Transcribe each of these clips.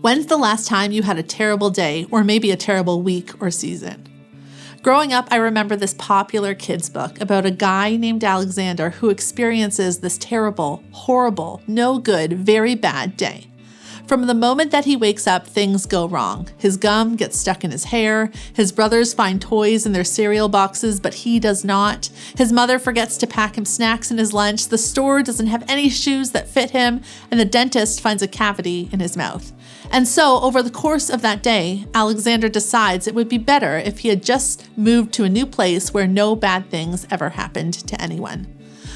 When's the last time you had a terrible day or maybe a terrible week or season? Growing up, I remember this popular kids book about a guy named Alexander who experiences this terrible, horrible, no good, very bad day. From the moment that he wakes up, things go wrong. His gum gets stuck in his hair. His brothers find toys in their cereal boxes, but he does not. His mother forgets to pack him snacks in his lunch. The store doesn't have any shoes that fit him, and the dentist finds a cavity in his mouth. And so, over the course of that day, Alexander decides it would be better if he had just moved to a new place where no bad things ever happened to anyone.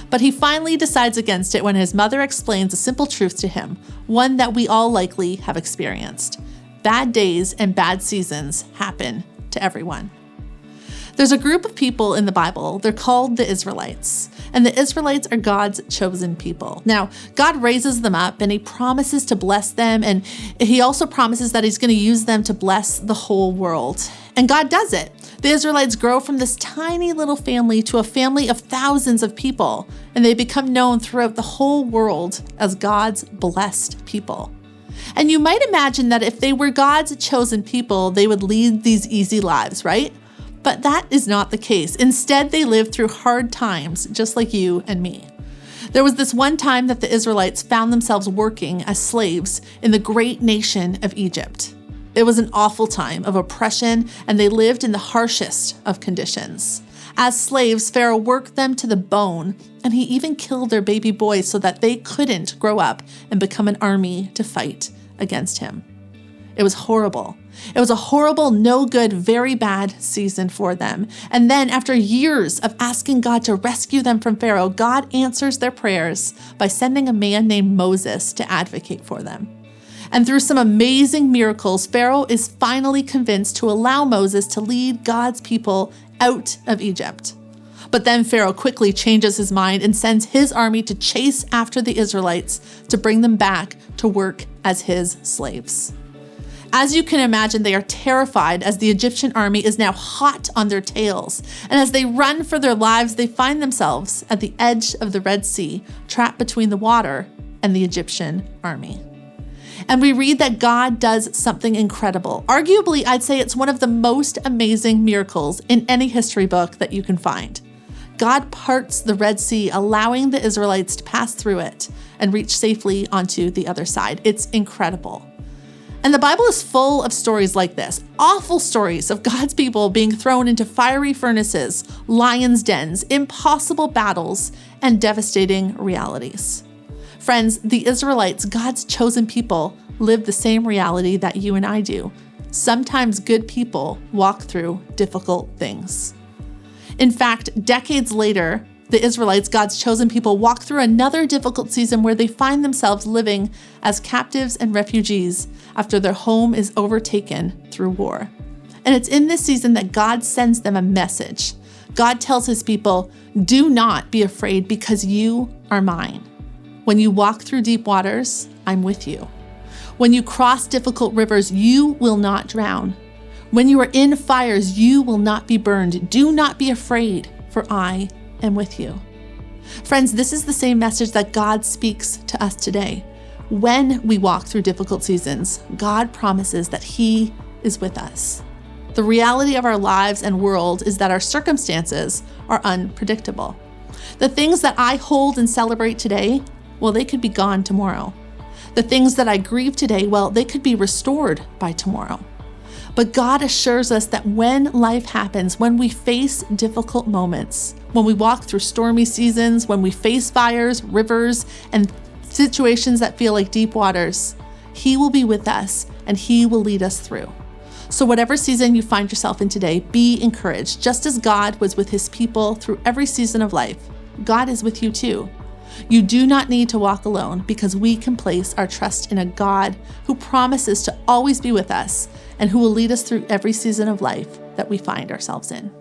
But he finally decides against it when his mother explains a simple truth to him, one that we all likely have experienced. Bad days and bad seasons happen to everyone. There's a group of people in the Bible. They're called the Israelites. And the Israelites are God's chosen people. Now, God raises them up and he promises to bless them. And he also promises that he's going to use them to bless the whole world. And God does it. The Israelites grow from this tiny little family to a family of thousands of people. And they become known throughout the whole world as God's blessed people. And you might imagine that if they were God's chosen people, they would lead these easy lives, right? But that is not the case. Instead, they lived through hard times, just like you and me. There was this one time that the Israelites found themselves working as slaves in the great nation of Egypt. It was an awful time of oppression, and they lived in the harshest of conditions. As slaves, Pharaoh worked them to the bone, and he even killed their baby boys so that they couldn't grow up and become an army to fight against him. It was horrible. It was a horrible, no good, very bad season for them. And then after years of asking God to rescue them from Pharaoh, God answers their prayers by sending a man named Moses to advocate for them. And through some amazing miracles, Pharaoh is finally convinced to allow Moses to lead God's people out of Egypt. But then Pharaoh quickly changes his mind and sends his army to chase after the Israelites to bring them back to work as his slaves. As you can imagine, they are terrified as the Egyptian army is now hot on their tails. And as they run for their lives, they find themselves at the edge of the Red Sea, trapped between the water and the Egyptian army. And we read that God does something incredible. Arguably, I'd say it's one of the most amazing miracles in any history book that you can find. God parts the Red Sea, allowing the Israelites to pass through it and reach safely onto the other side. It's incredible. And the Bible is full of stories like this, awful stories of God's people being thrown into fiery furnaces, lions' dens, impossible battles, and devastating realities. Friends, the Israelites, God's chosen people, live the same reality that you and I do. Sometimes good people walk through difficult things. In fact, decades later, the Israelites, God's chosen people, walk through another difficult season where they find themselves living as captives and refugees after their home is overtaken through war. And it's in this season that God sends them a message. God tells his people, "Do not be afraid because you are mine. When you walk through deep waters, I'm with you. When you cross difficult rivers, you will not drown. When you are in fires, you will not be burned. Do not be afraid, for I am with you." Friends, this is the same message that God speaks to us today. When we walk through difficult seasons, God promises that he is with us. The reality of our lives and world is that our circumstances are unpredictable. The things that I hold and celebrate today, well, they could be gone tomorrow. The things that I grieve today, well, they could be restored by tomorrow. But God assures us that when life happens, when we face difficult moments, when we walk through stormy seasons, when we face fires, rivers, and situations that feel like deep waters, he will be with us and he will lead us through. So whatever season you find yourself in today, be encouraged. Just as God was with his people through every season of life, God is with you too. You do not need to walk alone because we can place our trust in a God who promises to always be with us and who will lead us through every season of life that we find ourselves in.